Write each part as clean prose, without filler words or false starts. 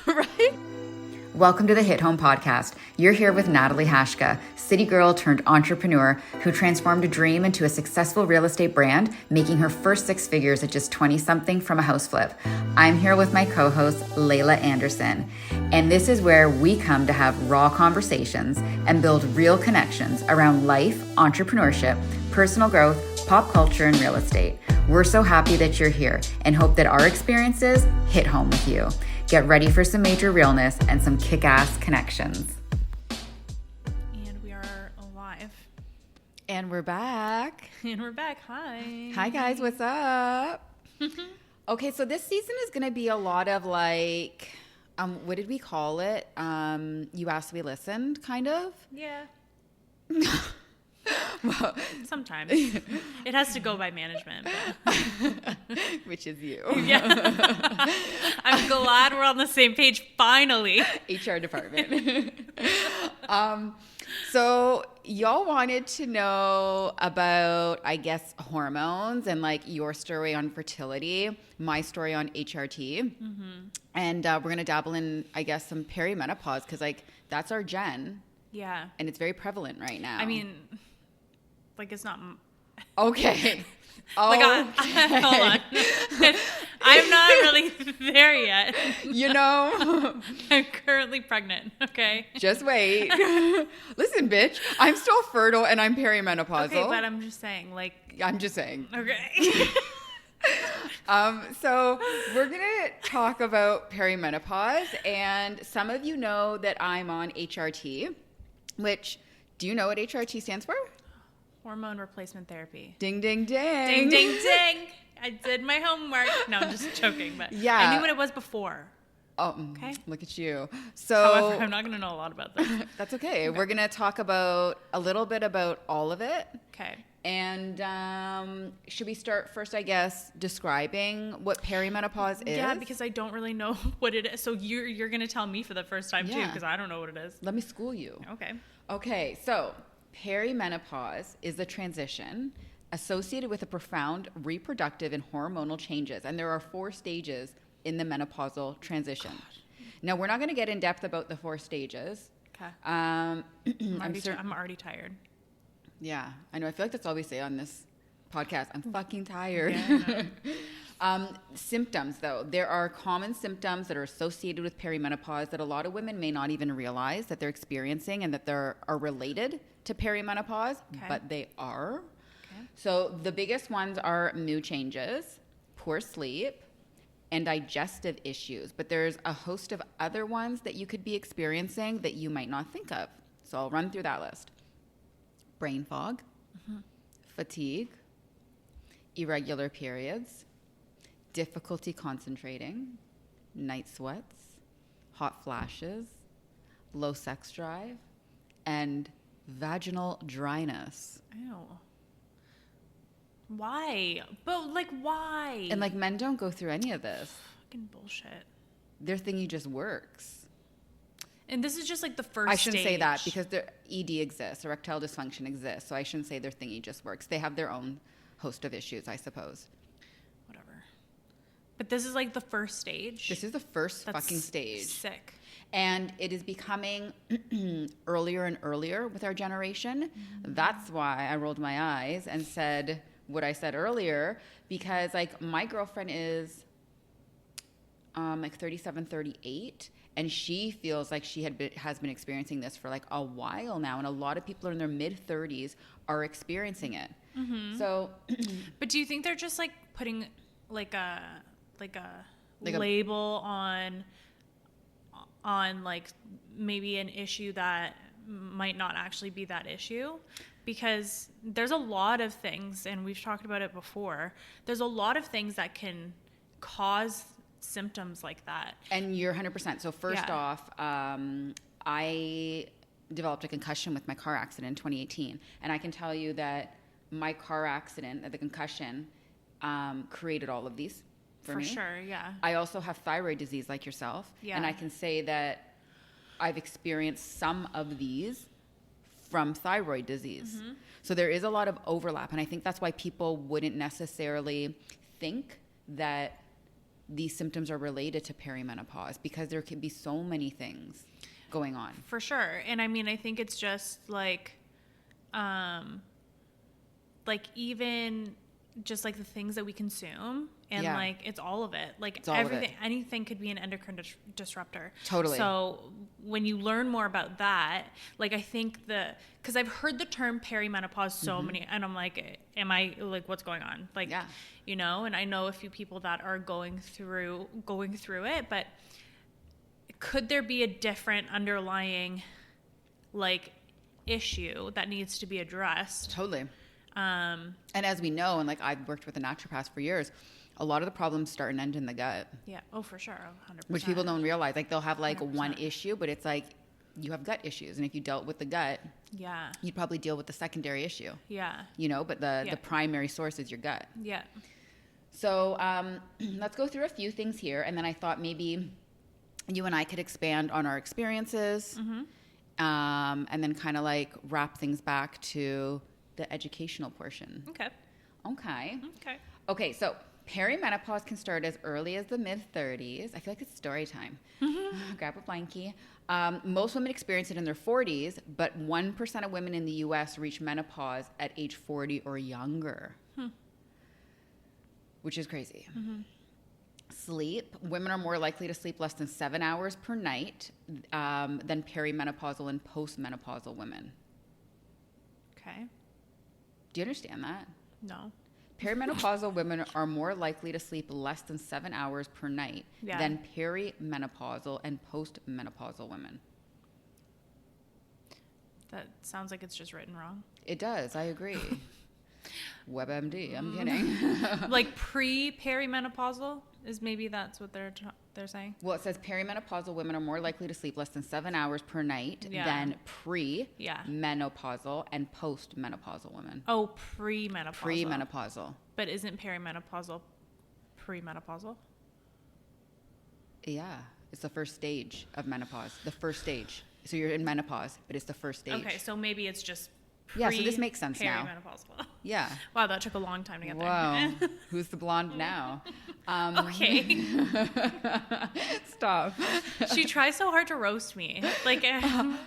Right? Welcome to the Hit Home Podcast. You're here with Nat Lai, city girl turned entrepreneur who transformed a dream into a successful real estate brand, making her first six figures at just 20-something from a house flip. I'm here with my co-host, Layla Anderson, and this is where we come to have raw conversations and build real connections around life, entrepreneurship, personal growth, pop culture, and real estate. We're so happy that you're here and hope that our experiences hit home with you. Get ready for some major realness and some kick-ass connections. And we are alive. And we're back. Hi. Hi, guys. What's up? Okay, so this season is going to be a lot of like, what did we call it? You asked, we listened, kind of? Yeah. Well, sometimes. It has to go by management. Which is you. Yeah. I'm glad we're on the same page, finally. HR department. So y'all wanted to know about, I guess, hormones and like your story on fertility, my story on HRT. Mm-hmm. And we're going to dabble in, I guess, some peri-menopause because like that's our gen. Yeah. And it's very prevalent right now. I mean, like it's not... Okay. Like, hold on. I'm not really there yet. You know. I'm currently pregnant, okay? Just wait. Listen, bitch, I'm still fertile and I'm perimenopausal. Okay, but I'm just saying, like... I'm just saying. Okay. So we're going to talk about perimenopause, and some of you know that I'm on HRT, which, do you know what HRT stands for? Hormone replacement therapy. Ding, ding, ding. Ding, ding, ding. I did my homework. No, I'm just joking, but yeah. I knew what it was before. Oh, okay. Look at you. So, however, I'm not going to know a lot about this. That's okay. We're going to talk about a little bit about all of it. Okay. And should we start first, I guess, describing what perimenopause is? Yeah, because I don't really know what it is. So you're going to tell me for the first time too, because I don't know what it is. Let me school you. Okay. Okay, so perimenopause is the transition associated with a profound reproductive and hormonal changes. And there are 4 stages in the menopausal transition. Gosh. Now, we're not going to get in depth about the 4 stages. Okay. I'm already tired. Yeah, I know. I feel like that's all we say on this podcast. I'm fucking tired. Yeah, symptoms, though. There are common symptoms that are associated with perimenopause that a lot of women may not even realize that they're experiencing and that they are related to perimenopause, but they are. Okay. So the biggest ones are mood changes, poor sleep, and digestive issues. But there's a host of other ones that you could be experiencing that you might not think of. So I'll run through that list. Brain fog, fatigue, irregular periods, difficulty concentrating, night sweats, hot flashes, low sex drive, and vaginal dryness. Ew. Why? But like, why? And like, men don't go through any of this. Fucking bullshit. Their thingy just works. And this is just like the first I shouldn't stage. say that because their ED exists, erectile dysfunction exists. So I shouldn't say their thingy just works. They have their own host of issues, I suppose. Whatever. But this is like the first stage. This is the first fucking stage. Sick. And it is becoming earlier and earlier with our generation. Mm-hmm. That's why I rolled my eyes and said what I said earlier, because like my girlfriend is like 37, 38. And she feels like she has been experiencing this for like a while now. And a lot of people in their mid-30s are experiencing it. Mm-hmm. So, but do you think they're just like putting like a label on like maybe an issue that might not actually be that issue? Because there's a lot of things, and we've talked about it before, there's a lot of things that can cause symptoms like that. And you're 100%. So first off, I developed a concussion with my car accident in 2018. And I can tell you that my car accident, the concussion, created all of these for me. For sure, yeah. I also have thyroid disease like yourself. Yeah. And I can say that I've experienced some of these from thyroid disease. Mm-hmm. So there is a lot of overlap. And I think that's why people wouldn't necessarily think that these symptoms are related to perimenopause, because there can be so many things going on. For sure. And I mean, I think it's just like even just like the things that we consume, and like it's all of it. Like everything, anything could be an endocrine disruptor. Totally. So when you learn more about that, like I think because I've heard the term perimenopause so many, and I'm like, am I like, what's going on? Like, you know, and I know a few people that are going through it, but could there be a different underlying like issue that needs to be addressed? Totally. And as we know, and like I've worked with a naturopath for years, a lot of the problems start and end in the gut. Yeah. Oh, for sure. 100%. Which people don't realize. Like they'll have like 100%. one issue, but it's like you have gut issues. And if you dealt with the gut, you'd probably deal with the secondary issue. Yeah. You know, but the primary source is your gut. Yeah. So let's go through a few things here. And then I thought maybe you and I could expand on our experiences, and then kind of like wrap things back to the educational portion. Okay, so perimenopause can start as early as the mid-30s. I feel like it's story time. Grab a blankie. Most women experience it in their 40s, but 1% of women in the U.S. reach menopause at age 40 or younger, which is crazy. Sleep. Women are more likely to sleep less than 7 hours per night than perimenopausal and postmenopausal women. Okay. Do you understand that? No. Perimenopausal women are more likely to sleep less than 7 hours per night than perimenopausal and postmenopausal women. That sounds like it's just written wrong. It does. I agree. WebMD. I'm kidding. Like pre-perimenopausal is maybe that's what they're saying. Well, it says perimenopausal women are more likely to sleep less than 7 hours per night than pre-menopausal and postmenopausal women. Oh, premenopausal. Premenopausal. But isn't perimenopausal premenopausal? Yeah, it's the first stage of menopause. The first stage. So you're in menopause, but it's the first stage. Okay, so maybe it's just so this makes sense now. Perimenopausal. Yeah. Wow, that took a long time to get there. Who's the blonde now? Okay. Stop. She tries so hard to roast me. Like,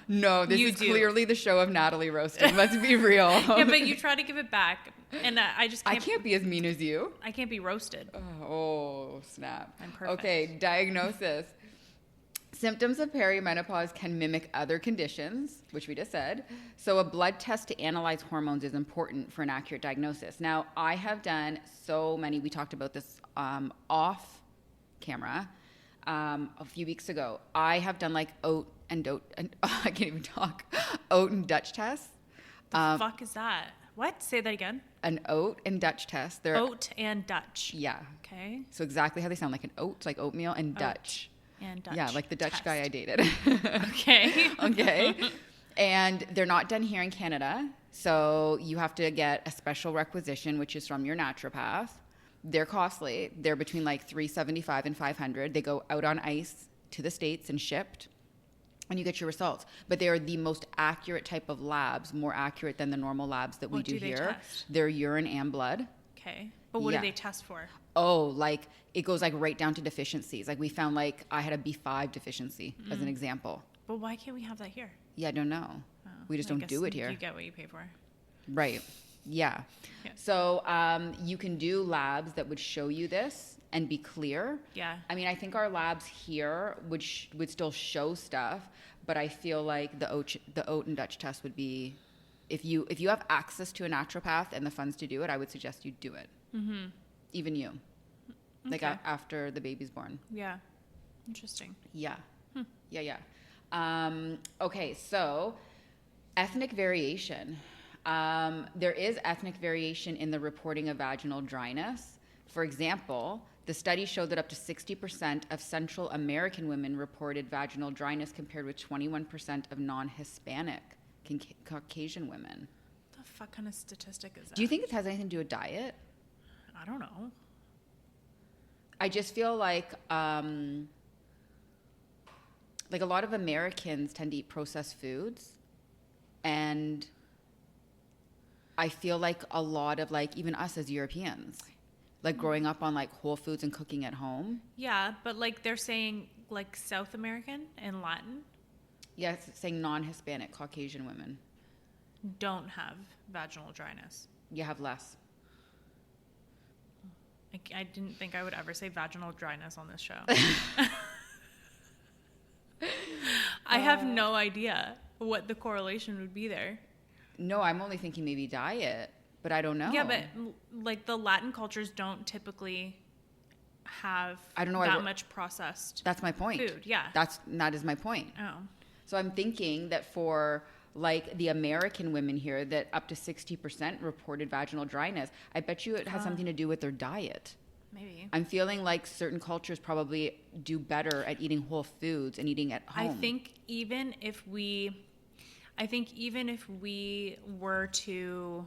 no, this is clearly the show of Natalie roasting. Let's be real. Yeah, but you try to give it back, and I can't be as mean as you. I can't be roasted. Oh, snap. I'm perfect. Okay, diagnosis. Symptoms of perimenopause can mimic other conditions, which we just said. So a blood test to analyze hormones is important for an accurate diagnosis. Now, I have done so many, we talked about this off camera a few weeks ago. I have done like oat and I can't even talk, oat and Dutch tests. The fuck is that? What? Say that again. An oat and Dutch test. They're oat and Dutch. Yeah. Okay. So exactly how they sound, like an oat, like oatmeal, and Dutch. And Dutch. Yeah, like the Dutch test. guy I dated. Okay. Okay. And they're not done here in Canada. So you have to get a special requisition, which is from your naturopath. They're costly. They're between like $375 and $500. They go out on ice to the States and shipped. And you get your results. But they are the most accurate type of labs, more accurate than the normal labs that we do here. Test? They're urine and blood. Okay. But what do they test for? Oh, like it goes like right down to deficiencies. Like we found like I had a B5 deficiency as an example. But why can't we have that here? Yeah, I don't know. Oh, we just don't do it here. You get what you pay for. Right. Yeah. So you can do labs that would show you this and be clear. Yeah. I mean, I think our labs here would still show stuff, but I feel like the oat and Dutch test would be, if you have access to a naturopath and the funds to do it, I would suggest you do it. Mm-hmm. Even you. Like after the baby's born. Yeah. Interesting. Yeah. Yeah. Okay, so ethnic variation. There is ethnic variation in the reporting of vaginal dryness. For example, the study showed that up to 60% of Central American women reported vaginal dryness compared with 21% of non-Hispanic Caucasian women. What the fuck kind of statistic is that? Do you think it has anything to do with diet? I don't know. I just feel like a lot of Americans tend to eat processed foods, and I feel like a lot of like even us as Europeans, Like growing up on like whole foods and cooking at home. Yeah, but like they're saying like South American and Latin. Yeah, it's saying non-Hispanic Caucasian women don't have vaginal dryness. You have less. I didn't think I would ever say vaginal dryness on this show. I have no idea what the correlation would be there. No, I'm only thinking maybe diet, but I don't know. Yeah, but like the Latin cultures don't typically have I don't know that much processed. That's my point. Food, yeah. That is my point. Oh. So I'm thinking that for like the American women here, that up to 60% reported vaginal dryness. I bet you it has something to do with their diet. Maybe. I'm feeling like certain cultures probably do better at eating whole foods and eating at home. I think even if we were to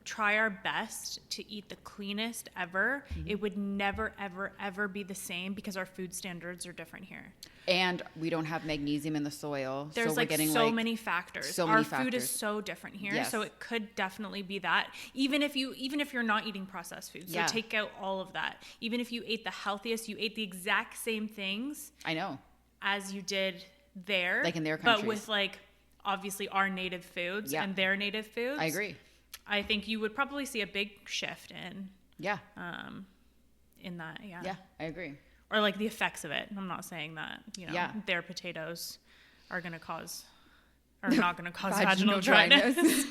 try our best to eat the cleanest ever, it would never, ever, ever be the same because our food standards are different here. And we don't have magnesium in the soil. There's so we're like getting so like many factors. So our many food factors. is so different here. Yes. So it could definitely be that. Even if you're not eating processed food. So Yeah. take out all of that. Even if you ate the healthiest, you ate the exact same things I know. as you did there. Like in their But countries. with like obviously our native foods Yeah. and their native foods. I agree. I think you would probably see a big shift in Yeah. in that, yeah. Yeah, I agree. Or like the effects of it. I'm not saying that, Yeah. their potatoes are not going to cause vaginal dryness.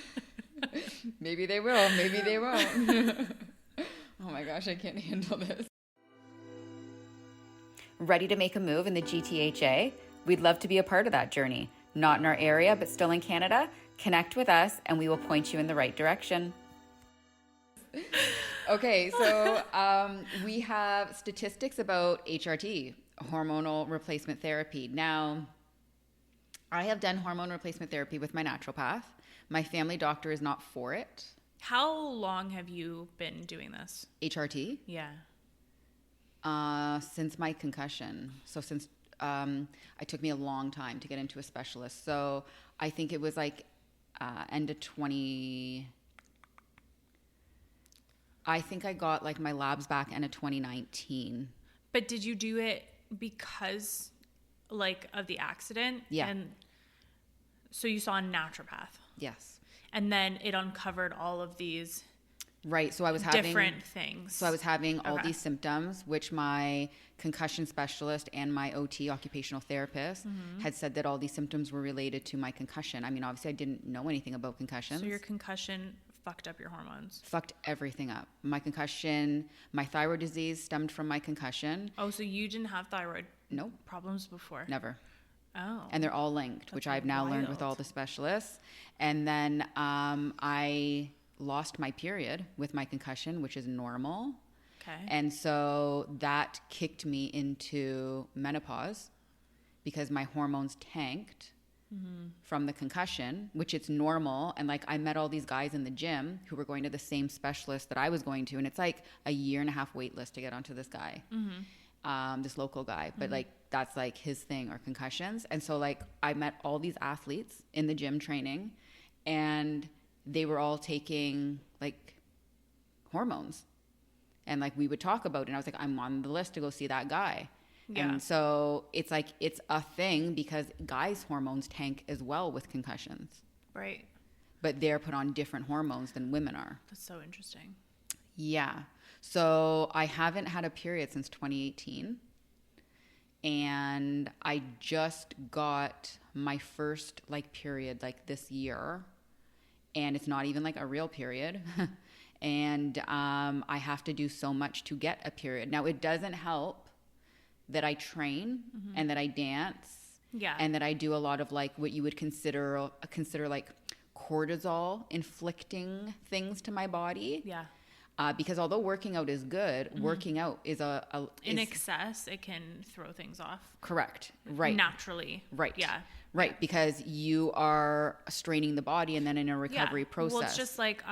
Maybe they will. Maybe they won't. Oh my gosh, I can't handle this. Ready to make a move in the GTHA? We'd love to be a part of that journey. Not in our area, but still in Canada? Connect with us and we will point you in the right direction. Okay, so we have statistics about HRT, hormonal replacement therapy. Now, I have done hormone replacement therapy with my naturopath. My family doctor is not for it. How long have you been doing this? HRT? Yeah. Since my concussion. So since it took me a long time to get into a specialist. So I think it was like end of 20. I think I got like my labs back end of 2019. But did you do it because like of the accident? Yeah. And so you saw a naturopath. Yes. And then it uncovered all of these Right. So I was having different things. So I was having all Okay. these symptoms, which my concussion specialist and my OT, occupational therapist, had said that all these symptoms were related to my concussion. I mean, obviously I didn't know anything about concussions. So your concussion fucked up your hormones. Fucked everything up. My concussion, my thyroid disease stemmed from my concussion. Oh, so you didn't have thyroid Nope, problems before? never. Oh. And they're all linked, which That's I've now learned with wild. all the specialists. And then I lost my period with my concussion, which is normal. Okay. And so that kicked me into menopause because my hormones tanked from the concussion, which it's normal. And like I met all these guys in the gym who were going to the same specialist that I was going to. And it's like a 1.5 wait list to get onto this guy, this local guy. But like that's like his thing are concussions. And so like I met all these athletes in the gym training and they were all taking like hormones. And like we would talk about it and I was like, I'm on the list to go see that guy. Yeah. And so it's like it's a thing because guys' hormones tank as well with concussions. Right. But they're put on different hormones than women are. That's so interesting. Yeah. So I haven't had a period since 2018. And I just got my first like period like this year. And it's not even like a real period. And I have to do so much to get a period. Now, it doesn't help that I train and that I dance Yeah. and that I do a lot of like what you would consider like cortisol inflicting things to my body. Yeah. Because although working out is good, working out is In is excess, it can throw things off. correct. Right. Naturally. Right. Yeah. Right. Because you are straining the body and then in a recovery Yeah. process. Well, it's just like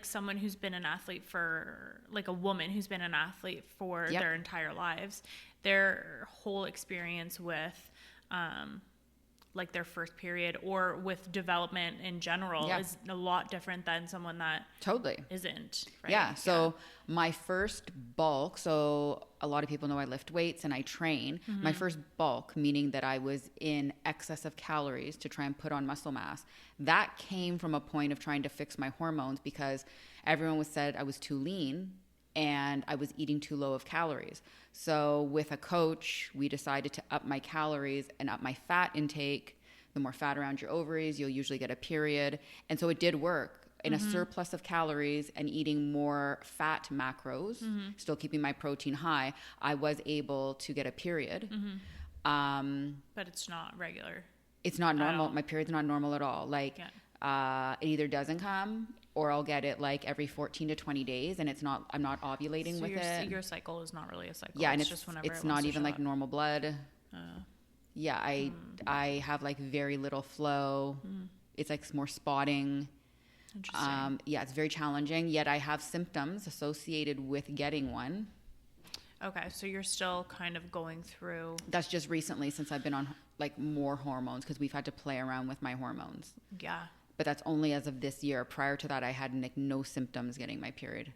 someone who's been an athlete for like a woman who's been an athlete for Yep. their entire lives. Their whole experience with like their first period or with development in general is a lot different than someone that totally isn't, right? Yeah. So my first bulk, so a lot of people know I lift weights and I train. My first bulk, meaning that I was in excess of calories to try and put on muscle mass, that came from a point of trying to fix my hormones because everyone was said I was too lean and I was eating too low of calories. So with a coach, we decided to up my calories and up my fat intake. The more fat around your ovaries, you'll usually get a period. And so it did work. In a surplus of calories and eating more fat macros, still keeping my protein high, I was able to get a period. But it's not regular. It's not normal. My period's not normal at all. Like, it either doesn't come or I'll get it like every 14 to 20 days and I'm not ovulating with it. Your cycle is not really a cycle. Yeah, and it's just whenever it's not even like normal blood. Yeah, I have like very little flow. It's like more spotting. Interesting. Yeah, it's very challenging, yet I have symptoms associated with getting one. Okay, so you're still kind of going through... That's just recently since I've been on like more hormones because we've had to play around with my hormones. Yeah. But that's only as of this year. Prior to that, I had like no symptoms getting my period.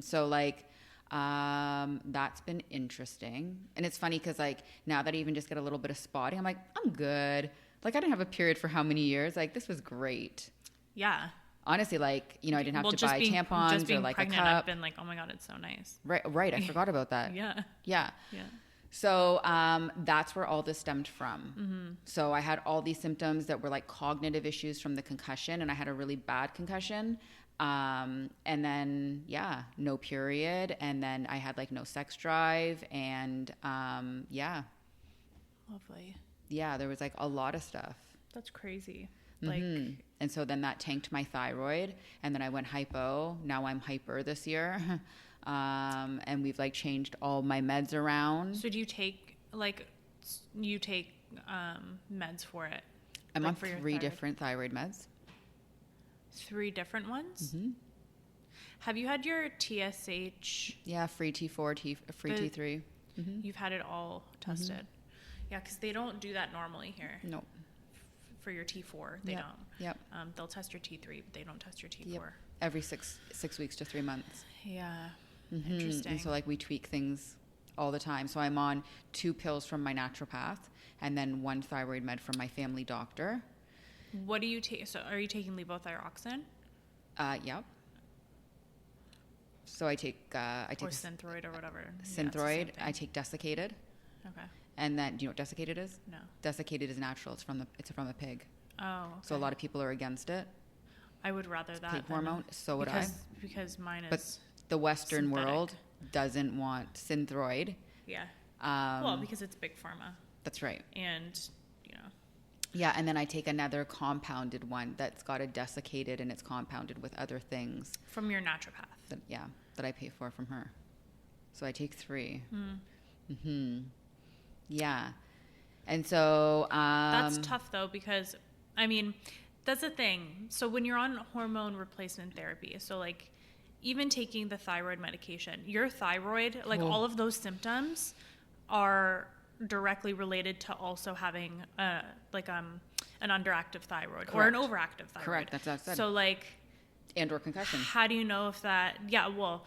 So like, that's been interesting. And it's funny because like now that I even just get a little bit of spotting, I'm like, I'm good. Like I didn't have a period for how many years? Like this was great. Yeah. Honestly, like, you know, I didn't have to buy tampons or like pregnant, a cup. I've been like, oh my God, it's so nice. Right. I forgot about that. Yeah. So that's where all this stemmed from. So I had all these symptoms that were like cognitive issues from the concussion, and I had a really bad concussion. And then, no period. And then I had like no sex drive. And Lovely. Yeah, there was like a lot of stuff. That's crazy. Like, and so then that tanked my thyroid, and then I went hypo. Now I'm hyper this year. And we've like changed all my meds around. So do you take meds for it? I'm like on for your 3 thyroid? different thyroid meds. 3 different ones? Have you had your TSH? Yeah, free T4, free T3. You've had it all tested? Yeah, because they don't do that normally here. Nope. For your T4, they don't. Yep. They'll test your T3, but they don't test your T4. Yep. Every 6 weeks to 3 months. Yeah. Interesting. And so like we tweak things all the time. So I'm on 2 pills from my naturopath and then 1 thyroid med from my family doctor. What do you take? So are you taking levothyroxine? Yep. So I take or Synthroid or whatever. Synthroid. I take desiccated. Okay. And then, do you know what desiccated is? No. Desiccated is natural. It's from a pig. Oh. Okay. So a lot of people are against it. I would rather that. Pig hormone. So would I. Because mine is. But the Western synthetic. world doesn't want Synthroid. Yeah. Well, because it's big pharma. That's right. And, Yeah, and then I take another compounded one that's got a desiccated and it's compounded with other things. From your naturopath. That I pay for from her. So I take 3. Yeah. And so... that's tough, though, because, I mean, that's the thing. So when you're on hormone replacement therapy, so, like, even taking the thyroid medication, your thyroid, like, all of those symptoms are directly related to also having, an underactive thyroid. Correct. Or an overactive thyroid. Correct. That's what I said. So, like... And or concussion. How do you know if that... Yeah, well...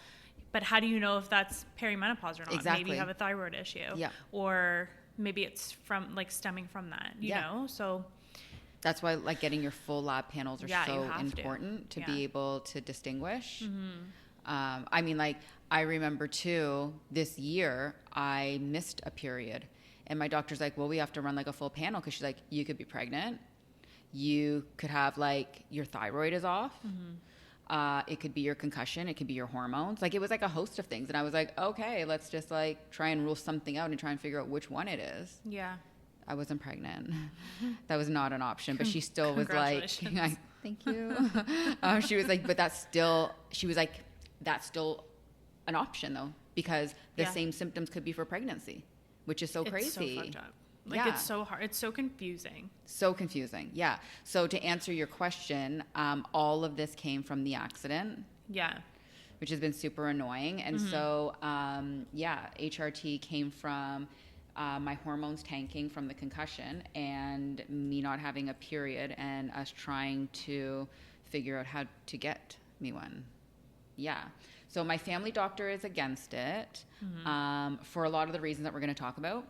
But how do you know if that's perimenopause or not? Exactly. Maybe you have a thyroid issue. Yeah. Or maybe it's from like stemming from that, you know? So that's why like getting your full lab panels are so important to be able to distinguish. I mean, like I remember too, this year I missed a period and my doctor's like, well, we have to run like a full panel because she's like, you could be pregnant. You could have like your thyroid is off. It could be your concussion. It could be your hormones. Like it was like a host of things. And I was like, okay, let's just like try and rule something out and try and figure out which one it is. Yeah. I wasn't pregnant. That was not an option, but she still was like, thank you. She was like, but that's still an option though, because the same symptoms could be for pregnancy, which is so crazy. So fucked up. Like it's so hard. It's so confusing. So confusing. Yeah. So to answer your question, all of this came from the accident. Yeah. Which has been super annoying. And so, HRT came from my hormones tanking from the concussion and me not having a period and us trying to figure out how to get me one. Yeah. So my family doctor is against it for a lot of the reasons that we're going to talk about.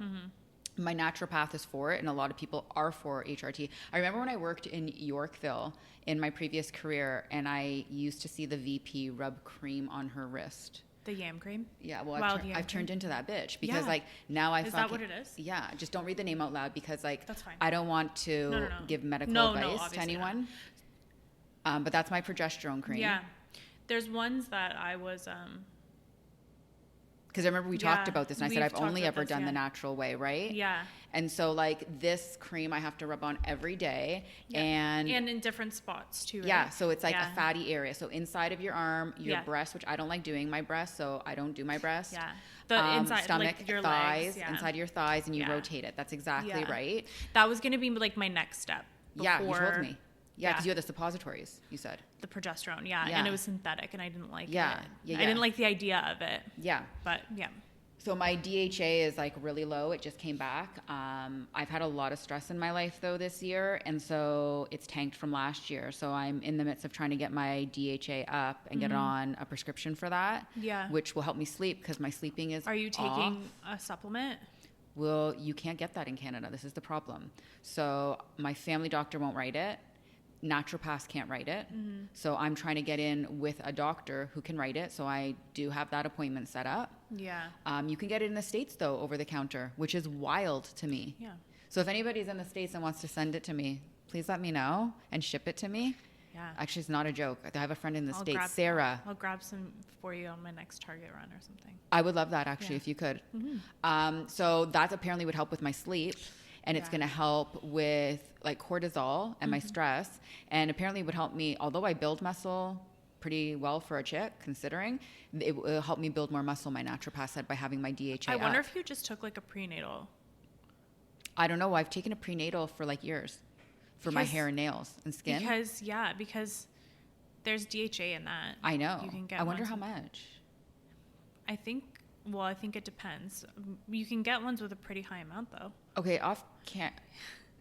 My naturopath is for it, and a lot of people are for HRT. I remember when I worked in Yorkville in my previous career, and I used to see the VP rub cream on her wrist. The yam cream? Yeah, well, I've turned into that bitch because, Yeah. like, now I Is that what it is? Yeah, just don't read the name out loud because, like, That's fine. I don't want to No. give medical No, advice to obviously anyone. But that's my progesterone cream. Yeah. There's ones that I was... Because I remember we talked Yeah, about this, and I said we've I've only talked ever about this, done the yeah. natural way, right? Yeah. And so, like, this cream I have to rub on every day, Yeah. and in different spots too, right? yeah, so it's like Yeah. a fatty area. So inside of your arm, your Yeah. breast, which I don't like doing my breast, so I don't do my breast. Yeah. The inside, stomach, like your thighs, legs. Yeah. inside your thighs, and you Yeah. rotate it. That's exactly Yeah. right. That was going to be like my next step. Yeah, you before told me. Yeah, because yeah. you had the suppositories, you said. The progesterone, yeah. Yeah. And it was synthetic, and I didn't like Yeah. it. Yeah, I yeah. didn't like the idea of it, Yeah. but yeah. So my DHA is like really low. It just came back. I've had a lot of stress in my life though this year, and so it's tanked from last year. So I'm in the midst of trying to get my DHA up and get on a prescription for that. Yeah. Which will help me sleep because my sleeping is. Are you off. taking a supplement? Well, you can't get that in Canada. This is the problem. So my family doctor won't write it. Naturopaths can't write it. So I'm trying to get in with a doctor who can write it. So I do have that appointment set up. Yeah. You can get it in the States, though, over the counter, which is wild to me. Yeah. So if anybody's in the States and wants to send it to me, please let me know and ship it to me. Yeah. Actually, it's not a joke. I have a friend in the States, grab, Sarah. I'll grab some for you on my next Target run or something. I would love that, actually, Yeah. if you could. So that apparently would help with my sleep. And it's Yeah. going to help with like cortisol and my stress. And apparently it would help me, although I build muscle pretty well for a chick, considering, it will help me build more muscle, my naturopath said, by having my DHA I wonder up. if you just took like a prenatal. I don't know. I've taken a prenatal for like years for my Because- think nails and skin. Because there's DHA in that. I know. You can get I wonder ones how with- much. I think it depends. You can get ones with a pretty high amount though. Okay, can't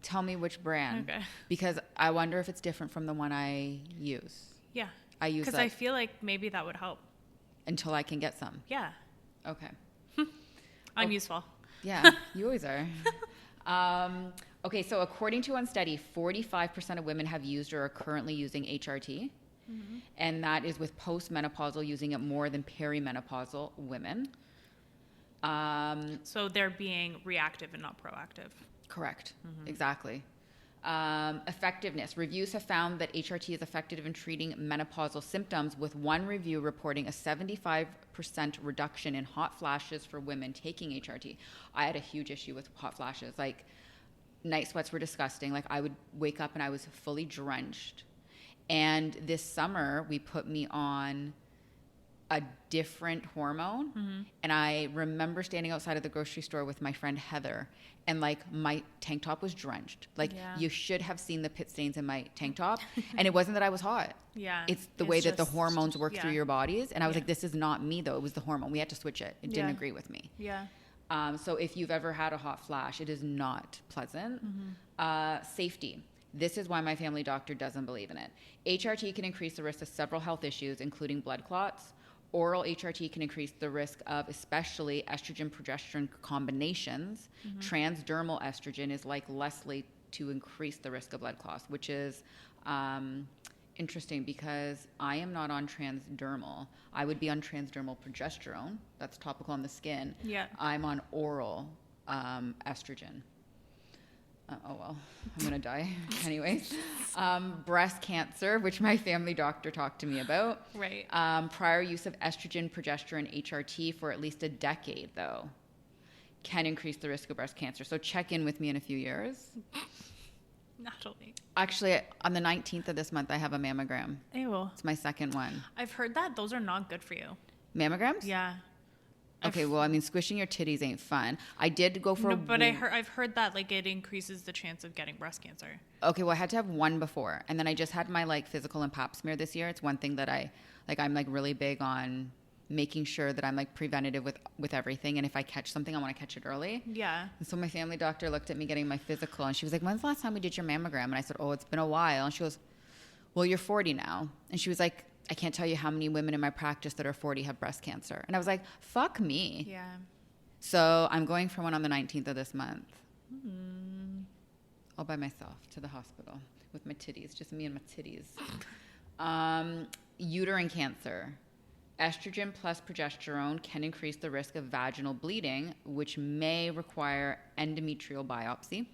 tell me which brand. Okay. Because I wonder if it's different from the one I use. Yeah. I use Because that I feel like maybe that would help. until I can get some. Yeah. Okay. I'm useful. Yeah, you always are. Okay, so according to one study, 45% of women have used or are currently using HRT. And that is with postmenopausal using it more than perimenopausal women. So they're being reactive and not proactive. Correct. Exactly. Effectiveness. Reviews have found that HRT is effective in treating menopausal symptoms, with one review reporting a 75% reduction in hot flashes for women taking HRT. I had a huge issue with hot flashes. Like, night sweats were disgusting. Like, I would wake up and I was fully drenched. And this summer, we put me on a different hormone. And I remember standing outside of the grocery store with my friend Heather, and like my tank top was drenched. Like, Yeah. you should have seen the pit stains in my tank top. And it wasn't that I was hot. Yeah. It's the way that the just- hormones work through yeah. your bodies. And I was Yeah. like, this is not me though. It was the hormone. We had to switch it. It didn't Yeah. agree with me. Yeah. So if you've ever had a hot flash, it is not pleasant. Safety. This is why my family doctor doesn't believe in it. HRT can increase the risk of several health issues, including blood clots. Oral HRT can increase the risk of especially estrogen-progesterone combinations. Transdermal estrogen is like likely to increase the risk of blood clots, which is interesting because I am not on transdermal. I would be on transdermal progesterone. That's topical on the skin. Yeah. I'm on oral estrogen. Oh, well, I'm going to die. Anyways, breast cancer, which my family doctor talked to me about. Right. Prior use of estrogen, progesterone, HRT for at least a decade, though, can increase the risk of breast cancer. So check in with me in a few years. Natalie. Actually, on the 19th of this month, I have a mammogram. Ew. It's my second one. I've heard that those are not good for you. Mammograms? Yeah. Okay, well, I mean, squishing your titties ain't fun. I did go for But I've heard that like it increases the chance of getting breast cancer. Okay, well, I had to have one before, and then I just had my like physical and pap smear this year. It's one thing that I'm like really big on making sure that I'm like preventative with everything. And if I catch something, I want to catch it early. Yeah. And so my family doctor looked at me getting my physical and she was like, when's the last time we did your mammogram? And I said, oh, it's been a while. And she goes, well, you're 40 now. And she was like, I can't tell you how many women in my practice that are 40 have breast cancer. And I was like, fuck me. Yeah. So I'm going for one on the 19th of this month. All by myself to the hospital with my titties, just me and my titties. Uterine cancer. Estrogen plus progesterone can increase the risk of vaginal bleeding, which may require endometrial biopsy.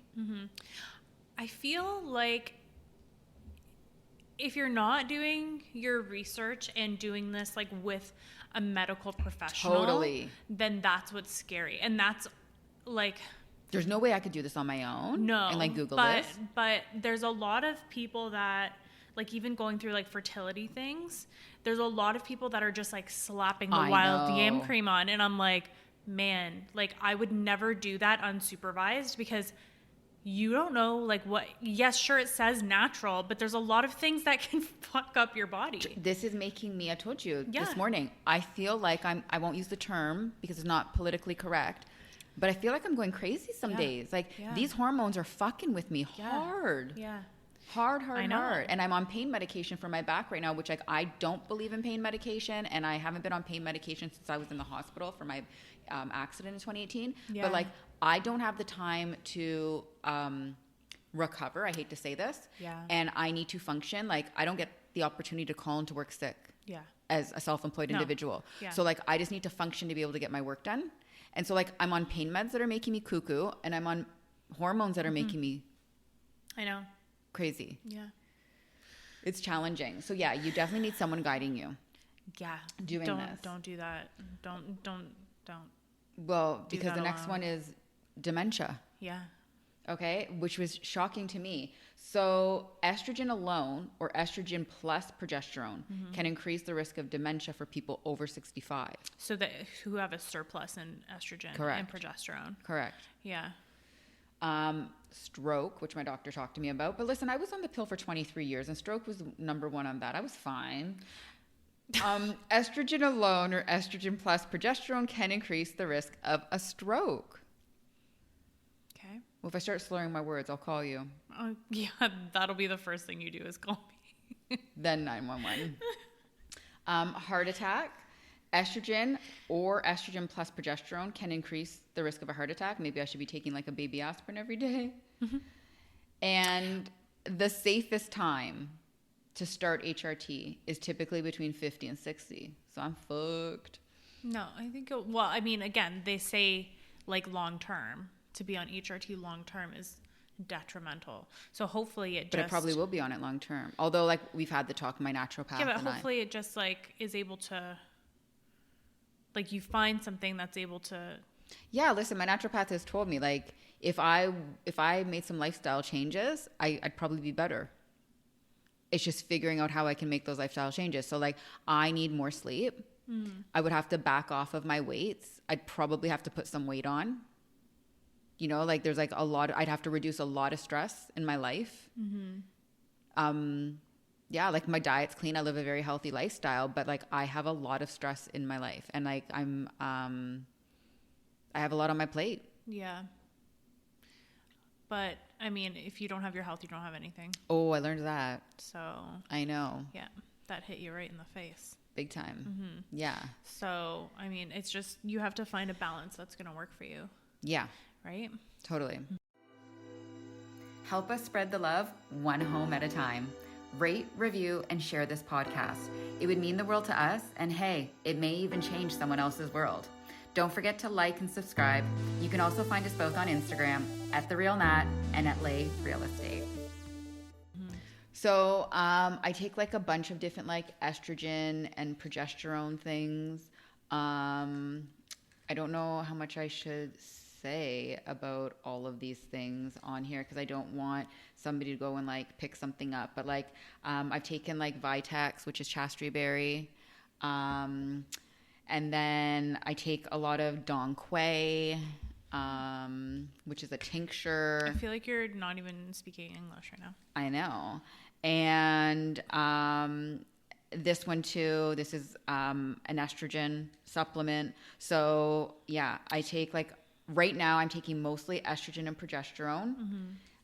I feel like if you're not doing your research and doing this like with a medical professional, Totally. then that's what's scary. And that's like, There's no way I could do this on my own. no, And like Google but, this. But there's a lot of people that like even going through like fertility things, there's a lot of people that are just like slapping the I wild know. yam cream on. And I'm like, man, like I would never do that unsupervised because you don't know like what, yes, sure, it says natural, but there's a lot of things that can fuck up your body. This is making me, I told you Yeah. this morning, I feel like I won't use the term because it's not politically correct, but I feel like I'm going crazy some Yeah. days. Like Yeah. these hormones are fucking with me Yeah. hard. Yeah. Hard. I know. And I'm on pain medication for my back right now, which like I don't believe in pain medication. And I haven't been on pain medication since I was in the hospital for my accident in 2018. Yeah. But like, I don't have the time to recover. I hate to say this. Yeah. And I need to function. Like I don't get the opportunity to call into work sick Yeah. as a self-employed No. individual. Yeah. So like, I just need to function to be able to get my work done. And so like, I'm on pain meds that are making me cuckoo and I'm on hormones that are making me I know. crazy. Yeah. It's challenging. So yeah, you definitely need someone guiding you. Yeah. Doing don't, this. Don't do that. Don't. Well, Do because that the next alone. one is dementia. Yeah. Okay, which was shocking to me. So estrogen alone or estrogen plus progesterone can increase the risk of dementia for people over 65. So that who have a surplus in estrogen Correct. and progesterone. Correct. Yeah. Stroke, which my doctor talked to me about. But listen, I was on the pill for 23 years and stroke was number one on that. I was fine. Estrogen alone or estrogen plus progesterone can increase the risk of a stroke. Okay. Well, if I start slurring my words, I'll call you. Yeah, that'll be the first thing you do is call me. Then 911. Heart attack. Estrogen or estrogen plus progesterone can increase the risk of a heart attack. Maybe I should be taking like a baby aspirin every day. And the safest time to start HRT is typically between 50 and 60. So I'm fucked. No, I think, well, I mean, again, they say like long term, to be on HRT long term is detrimental. So hopefully But it probably will be on it long term. Although like we've had the talk, my naturopath. Yeah, but and hopefully it just like is able to, like you find something that's able to. Yeah, listen, my naturopath has told me like if I made some lifestyle changes, I'd probably be better. It's just figuring out how I can make those lifestyle changes. So like I need more sleep. I would have to back off of my weights. I'd probably have to put some weight on. You know, like there's like I'd have to reduce a lot of stress in my life. Yeah, like my diet's clean. I live a very healthy lifestyle, but like I have a lot of stress in my life and like I have a lot on my plate. Yeah. But I mean, if you don't have your health, you don't have anything. Oh, I learned that. So I know. yeah, that hit you right in the face. Big time. Yeah. So, I mean, it's just, you have to find a balance that's going to work for you, Yeah, right? totally. Help us spread the love one home at a time. Rate, review, and share this podcast. It would mean the world to us, and hey, it may even change someone else's world. Don't forget to like and subscribe. You can also find us both on Instagram at The Real Nat and at Lai Real Estate. So I take like a bunch of different like estrogen and progesterone things. I don't know how much I should say about all of these things on here because I don't want somebody to go and like pick something up. But like I've taken like Vitex, which is chastery berry. And then I take a lot of Dong Quai, which is a tincture. I feel like you're not even speaking English right now. I know. And this one too, this is an estrogen supplement. So yeah, I take like, right now I'm taking mostly estrogen and progesterone.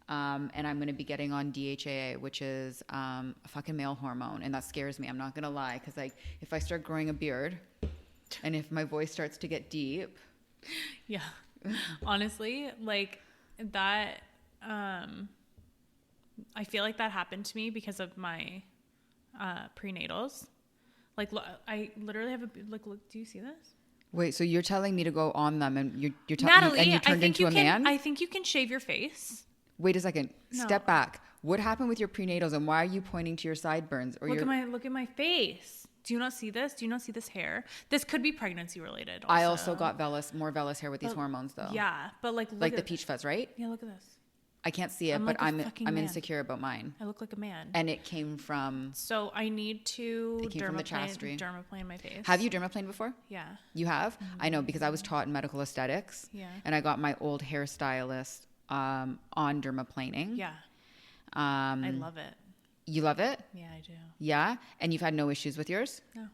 And I'm going to be getting on DHA, which is a fucking male hormone. And that scares me. I'm not going to lie. Because like, if I start growing a beard and if my voice starts to get deep. Yeah. Honestly, like that, I feel like that happened to me because of my prenatals. Like, I literally have look, do you see this? Wait, so you're telling me to go on them and you're telling Natalie, me and you turned into a man? I think you can shave your face. Wait a second. No. Step back. What happened with your prenatals and why are you pointing to your sideburns? Or Look at my face. Do you not see this? Do you not see this hair? This could be pregnancy related. I also got more vellus hair with these hormones though. Yeah, but like the peach fuzz, right? Yeah, look at this. I can't see it, but I'm insecure about mine. I look like a man. And it came from. So I need to dermaplane my face. Have you dermaplaned before? Yeah. You have? I know because I was taught in medical aesthetics. Yeah. And I got my old hairstylist on dermaplaning. Yeah. I love it. You love it? Yeah, I do. Yeah? And you've had no issues with yours? No.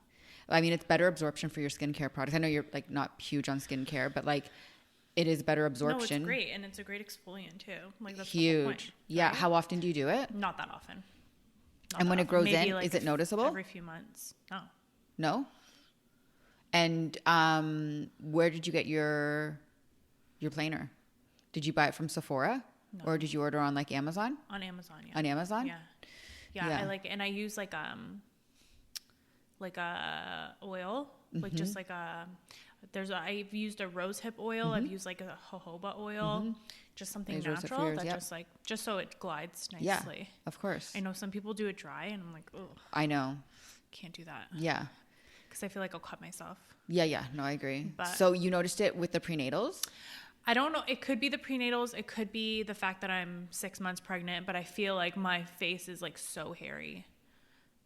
I mean, it's better absorption for your skincare products. I know you're like not huge on skincare, but like it is better absorption. No, it's great. And it's a great exfoliant too. Like that's huge. The whole point, yeah. right? How often do you do it? Not that often. And when it grows in, like is it noticeable? Every few months. No. No? And where did you get your planer? Did you buy it from Sephora? No. Or did you order on like Amazon? On Amazon, yeah. On Amazon? Yeah. Yeah. I use like a oil, like just like I've used a rosehip oil. I've used like a jojoba oil, just something natural that just so it glides nicely. Yeah, of course. I know some people do it dry and I'm like, oh, I know. Can't do that. Yeah. Because I feel like I'll cut myself. Yeah. No, I agree. But so you noticed it with the prenatals? I don't know. It could be the prenatals. It could be the fact that I'm 6 months pregnant, but I feel like my face is like so hairy.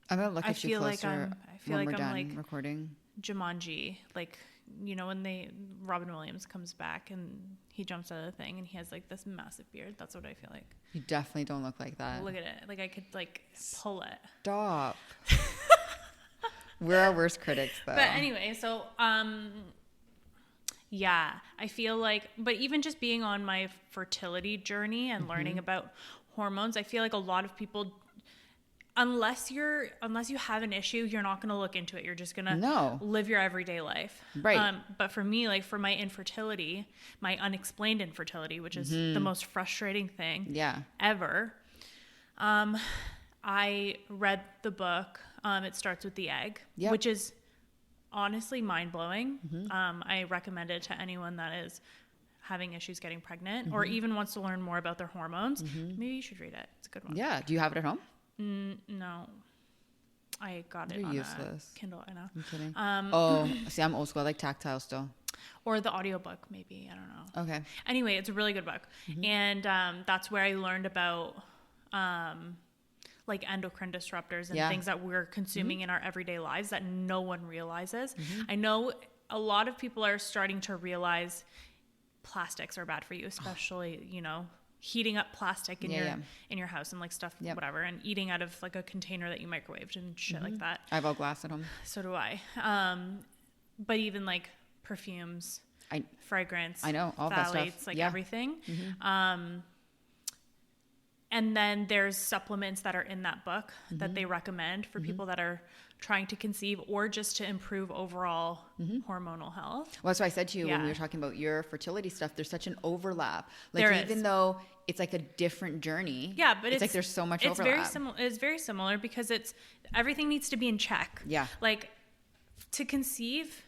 I'm going to look at you closer when we're done like recording. Jumanji, like, you know, when Robin Williams comes back and he jumps out of the thing and he has like this massive beard. That's what I feel like. You definitely don't look like that. Look at it. Like I could like pull it. Stop. We're our worst critics though. But anyway, so, yeah, I feel like, but even just being on my fertility journey and learning about hormones, I feel like a lot of people, unless you have an issue, you're not going to look into it. You're just going to live your everyday life. Right. But for me, like for my infertility, my unexplained infertility, which is the most frustrating thing ever. I read the book. It Starts with the Egg, which is honestly mind-blowing. I recommend it to anyone that is having issues getting pregnant or even wants to learn more about their hormones. Maybe you should read it. It's a good one. Yeah. Do you have it at home? No. I got it on a Kindle. I know. I'm kidding. See, I'm old school. I like tactile still. Or the audiobook, maybe. I don't know. Okay. Anyway, it's a really good book. And that's where I learned about like endocrine disruptors and things that we're consuming in our everyday lives that no one realizes. I know a lot of people are starting to realize plastics are bad for you, especially, you know, heating up plastic in your house and like stuff, whatever, and eating out of like a container that you microwaved and shit like that. I have all glass at home. So do I. But even like perfumes, fragrance, I know all that stuff, like everything. And then there's supplements that are in that book that they recommend for people that are trying to conceive or just to improve overall hormonal health. Well, that's what I said to you when we were talking about your fertility stuff. There's such an overlap. Like there even though it's like a different journey. Yeah, but it's like there's so much overlap. It's very similar because everything needs to be in check. Yeah. Like to conceive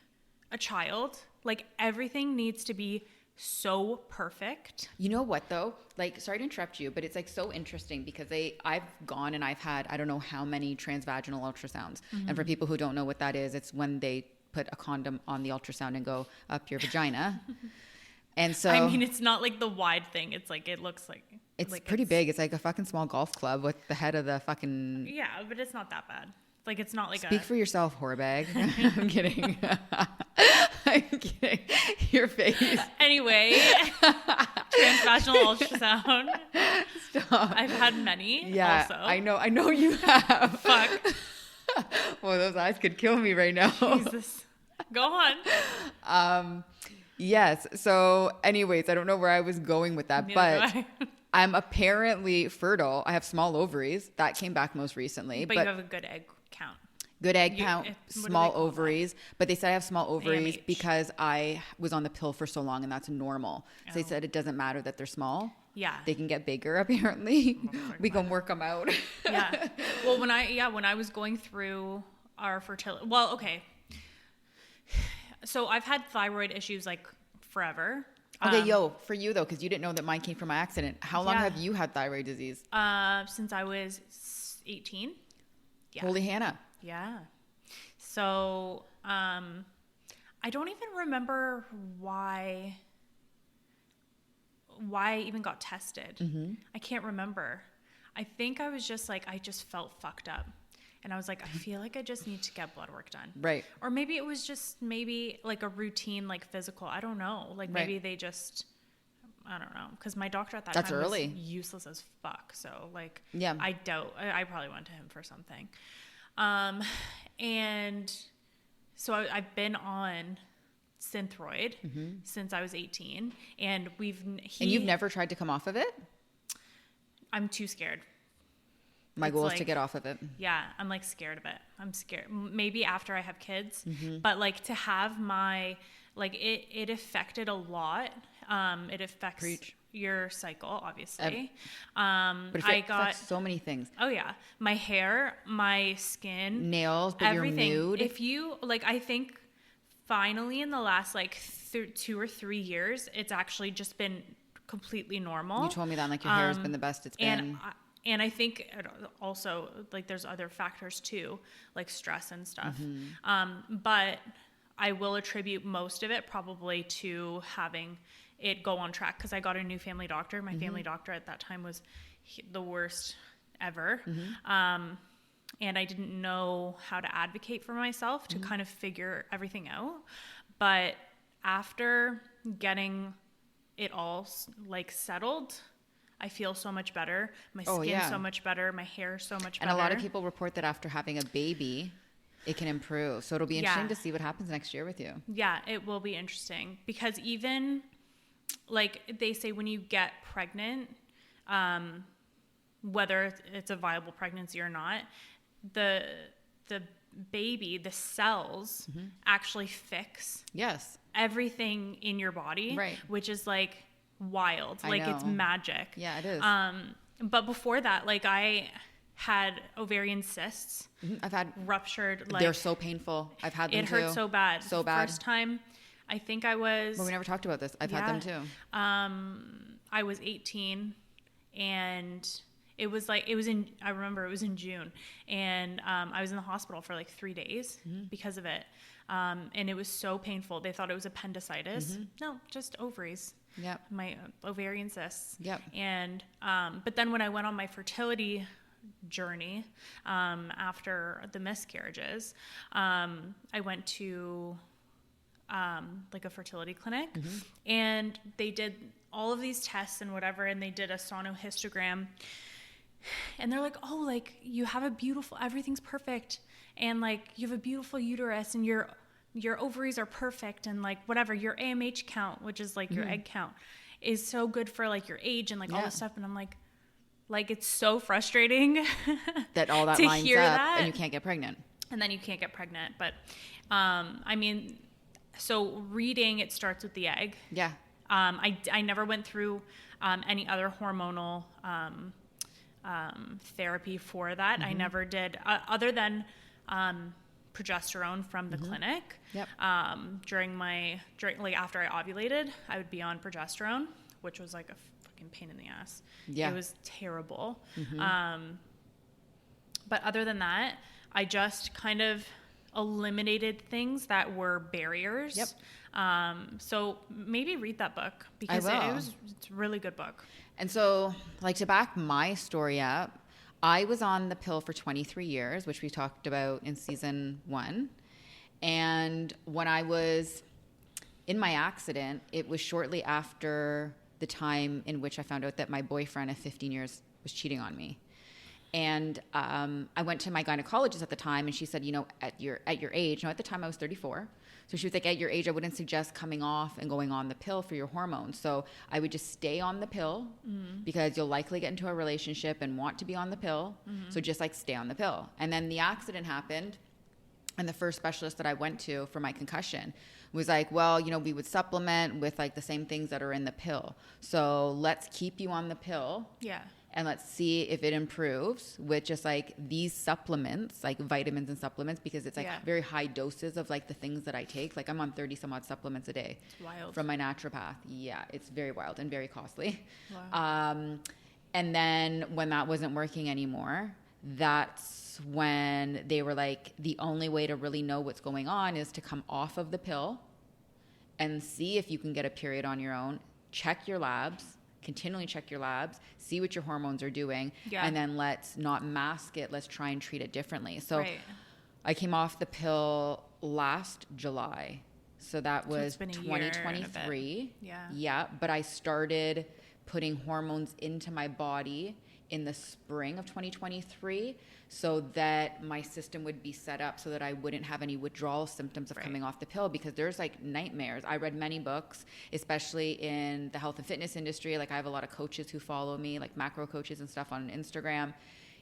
a child, like everything needs to be so perfect. You know what though? Like, sorry to interrupt you, but it's like so interesting because I've gone and I've had, I don't know how many transvaginal ultrasounds. And for people who don't know what that is, it's when they put a condom on the ultrasound and go up your vagina. And so, I mean, it's not like the wide thing. It's like, it looks like it's like pretty big. It's like a fucking small golf club with the head of the fucking. Yeah, but it's not that bad. Like, it's not like Speak for yourself, whorebag. I'm kidding. I'm kidding. Your face. Anyway, transvaginal ultrasound. Stop. I've had many. Yeah, also. I know you have. Fuck. Well, those eyes could kill me right now. Jesus. Go on. Yes. So anyways, I don't know where I was going with that, Neither do but I'm apparently fertile. I have small ovaries. That came back most recently. But you have a good egg count. Good egg count, what do small they call ovaries. But they said I have small ovaries AMH. because I was on the pill for so long and that's normal. So they Oh. said it doesn't matter that they're small. Yeah. They can get bigger apparently. fuck We can work them out. Yeah. Well, when I was going through our fertility, well, okay. So I've had thyroid issues like forever. Okay, for you though, because you didn't know that mine came from my accident. How long Yeah. have you had thyroid disease? Since I was 18. Yeah. Holy Hannah. Yeah. So, I don't even remember why I even got tested. Mm-hmm. I can't remember. I think I was just like, I just felt fucked up. And I was like, I feel like I just need to get blood work done. Right. Or maybe it was just like a routine, like physical. I don't know. Like Right. maybe they just, I don't know. Because my doctor at that That's time early. was useless as fuck. So like, Yeah. I doubt, I probably went to him for something. And so I've been on Synthroid since I was 18. And And you've never tried to come off of it? I'm too scared. My It's goal is to like- get off of it. Yeah, I'm like scared of it. I'm scared. Maybe after I have kids, but like to have like it affected a lot. It affects Preach. your cycle, obviously. But I it got, affects so many things. oh yeah, my hair, my skin, Nails, but everything. your mood. If you like, I think finally in the last like 2 or 3 years, it's actually just been completely normal. You told me that like your hair has been the best it's been. And I think it also like there's other factors too, like stress and stuff. But I will attribute most of it probably to having it go on track because I got a new family doctor. My family doctor at that time was the worst ever. And I didn't know how to advocate for myself to kind of figure everything out. But after getting it all like settled, I feel so much better. My skin so much better. My hair so much better. And a lot of people report that after having a baby, it can improve. So it'll be interesting to see what happens next year with you. Yeah, it will be interesting because even like they say when you get pregnant, whether it's a viable pregnancy or not, the baby, the cells actually fix Yes. everything in your body, Right. which is like wild. I Like it's know. magic. Yeah, it is. But before that, like I had ovarian cysts I've had, ruptured. Like they're so painful. I've had them it too. hurt so bad. So bad. First time, I think I was. Well, we never talked about this. I've had them too. I was 18 and it was I remember it was in June and I was in the hospital for like 3 days because of it. And it was so painful. They thought it was appendicitis. No, just ovaries. Yep. My ovarian cysts. Yep. And, but then when I went on my fertility journey, after the miscarriages, I went to, like a fertility clinic and they did all of these tests and whatever. And they did a sonohystogram and they're like, oh, like you have everything's perfect. And like you have a beautiful uterus and your ovaries are perfect and like whatever, your AMH count, which is like your egg count, is so good for like your age and like all this stuff. And I'm like it's so frustrating That all that to lines hear up that. and you can't get pregnant. And then you can't get pregnant. But I mean, so reading, it starts with the egg. Yeah. I never went through any other hormonal therapy for that. I never did, other than progesterone from the clinic. Yep. During like after I ovulated, I would be on progesterone, which was like a fucking pain in the ass. Yeah. It was terrible. But other than that, I just kind of eliminated things that were barriers. Yep. So maybe read that book because it's a really good book. And so, like, to back my story up, I was on the pill for 23 years, which we talked about in season 1. And when I was in my accident, it was shortly after the time in which I found out that my boyfriend of 15 years was cheating on me. And I went to my gynecologist at the time, and she said, at your age, at the time I was 34. So she was like, at your age, I wouldn't suggest coming off and going on the pill for your hormones. So I would just stay on the pill because you'll likely get into a relationship and want to be on the pill. So just like stay on the pill. And then the accident happened. And the first specialist that I went to for my concussion was like, well, we would supplement with like the same things that are in the pill. So let's keep you on the pill. Yeah. And let's see if it improves with just like these supplements, like vitamins and supplements, because it's like very high doses of like the things that I take. Like I'm on 30 some odd supplements a day. It's wild. From my naturopath. Yeah, it's very wild and very costly. Wow. And then when that wasn't working anymore, that's when they were like, the only way to really know what's going on is to come off of the pill and see if you can get a period on your own, check your labs, continually check your labs, see what your hormones are doing, and then let's not mask it. Let's try and treat it differently. So I came off the pill last July. So that was 2023. Yeah. But I started putting hormones into my body in the spring of 2023 so that my system would be set up so that I wouldn't have any withdrawal symptoms of coming off the pill, because there's like nightmares. I read many books, especially in the health and fitness industry. Like I have a lot of coaches who follow me, like macro coaches and stuff on Instagram.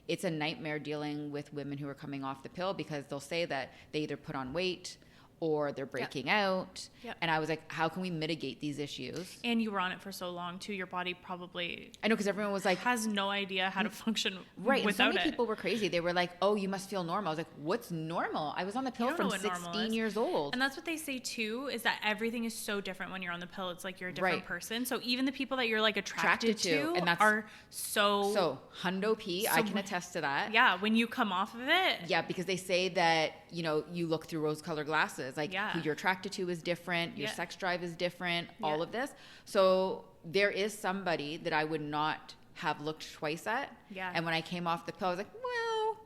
It's a nightmare dealing with women who are coming off the pill because they'll say that they either put on weight or they're breaking out. And I was like, how can we mitigate these issues? And you were on it for so long too. Your body probably, I know, because everyone was like, has no idea how to function right. without and so many it. people were crazy. They were like, oh, you must feel normal. I was like, what's normal? I was on the pill from 16 years old. And that's what they say too, is that everything is so different when you're on the pill. It's like you're a different person. So even the people that you're like attracted to and that's are so hundo P. I can attest to that. Yeah, when you come off of it. Yeah, because they say that, you look through rose-colored glasses. Like who you're attracted to is different. Your sex drive is different. All of this. So there is somebody that I would not have looked twice at. Yeah. And when I came off the pill, I was like, well,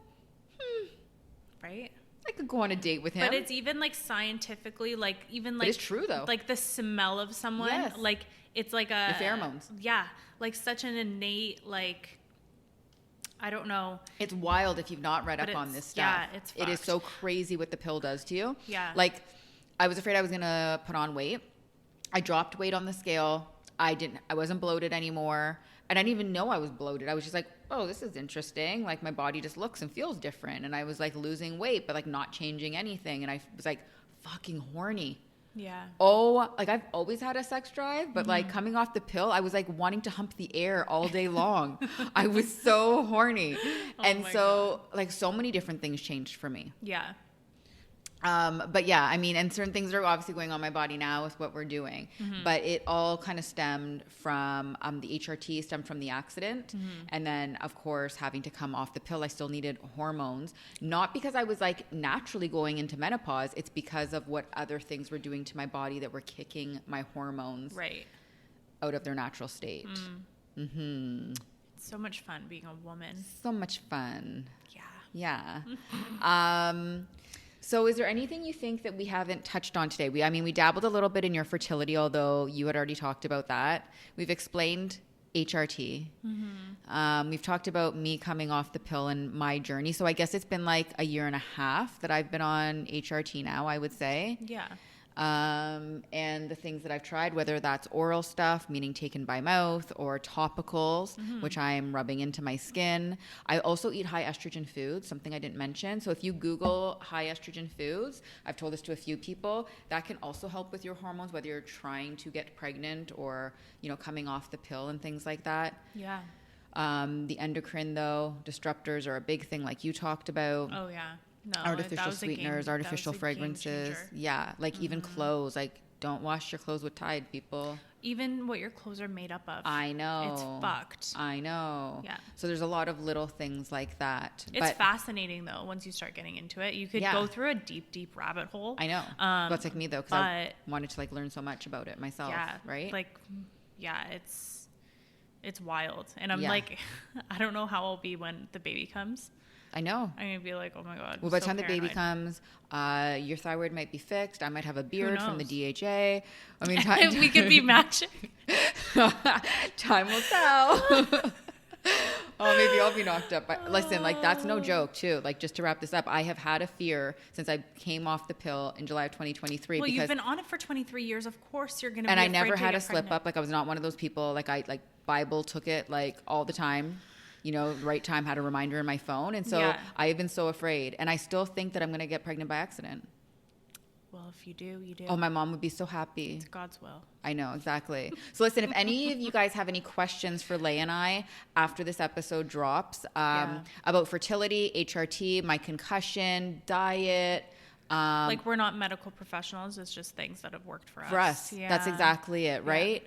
right. I could go on a date with him. But it's even like scientifically, like even like it's true though. Like the smell of someone, like it's like a the pheromones. Yeah, like such an innate like. I don't know. It's wild if you've not read up on this stuff. Yeah, it's fucked. It is so crazy what the pill does to you. Yeah. Like, I was afraid I was going to put on weight. I dropped weight on the scale. I wasn't bloated anymore. And I didn't even know I was bloated. I was just like, oh, this is interesting. Like, my body just looks and feels different. And I was like losing weight, but like not changing anything. And I was like fucking horny. Yeah. Oh, like I've always had a sex drive, but like coming off the pill, I was like wanting to hump the air all day long. I was so horny. And so like so many different things changed for me. Yeah. But yeah, I mean, and certain things are obviously going on my body now with what we're doing, but it all kind of stemmed from, the HRT stemmed from the accident. And then of course, having to come off the pill, I still needed hormones, not because I was like naturally going into menopause. It's because of what other things were doing to my body that were kicking my hormones out of their natural state. It's so much fun being a woman. So much fun. Yeah. So is there anything you think that we haven't touched on today? We dabbled a little bit in your fertility, although you had already talked about that. We've explained HRT. We've talked about me coming off the pill and my journey. So I guess it's been like a year and a half that I've been on HRT now, I would say. Yeah. And the things that I've tried, whether that's oral stuff, meaning taken by mouth, or topicals, which I'm rubbing into my skin. I also eat high estrogen foods, something I didn't mention. So if you Google high estrogen foods, I've told this to a few people, that can also help with your hormones, whether you're trying to get pregnant or, coming off the pill and things like that. Yeah. The endocrine, though, disruptors are a big thing like you talked about. Oh, yeah. No, artificial sweeteners, artificial fragrances. Yeah, like even clothes. Like, don't wash your clothes with Tide, people. Even what your clothes are made up of. I know. It's fucked. I know. Yeah. So there's a lot of little things like that. It's fascinating, though, once you start getting into it. You could go through a deep, deep rabbit hole. I know. That's like me, though, because I wanted to like learn so much about it myself. Yeah. Right? Like, yeah, it's wild. And I'm like, I don't know how I'll be when the baby comes. I know. I'm going to be like, oh my God. Well, by the time the baby comes, your thyroid might be fixed. I might have a beard from the DHA. I mean, we could be matching. Time will tell. Oh, maybe I'll be knocked up. But listen, like that's no joke too. Like just to wrap this up, I have had a fear since I came off the pill in July of 2023. Well, you've been on it for 23 years. Of course you're going to be and I afraid never to had get a slip pregnant. up. Like I was not one of those people. Like I like Bible took it like all the time. You know, right time, had a reminder in my phone. And so I have been so afraid. And I still think that I'm going to get pregnant by accident. Well, if you do, you do. Oh, my mom would be so happy. It's God's will. I know, exactly. So listen, if any of you guys have any questions for Lay and I after this episode drops about fertility, HRT, my concussion, diet. Like we're not medical professionals. It's just things that have worked for us. For us. Yeah. That's exactly it, right?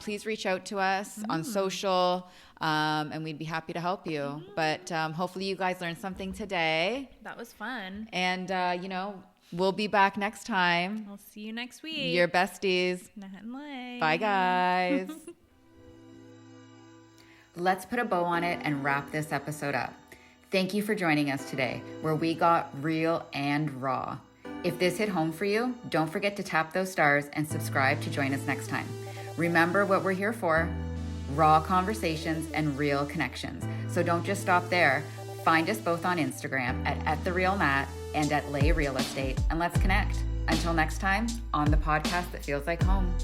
Please reach out to us on social and we'd be happy to help you. But hopefully you guys learned something today. That was fun. And, you know, we'll be back next time. We'll see you next week. Your besties. Nat Lai. Bye, guys. Let's put a bow on it and wrap this episode up. Thank you for joining us today, where we got real and raw. If this hit home for you, don't forget to tap those stars and subscribe to join us next time. Remember what we're here for: raw conversations and real connections. So don't just stop there. Find us both on Instagram at @TheRealNat and at Lay Real Estate, and let's connect. Until next time, on the podcast that feels like home.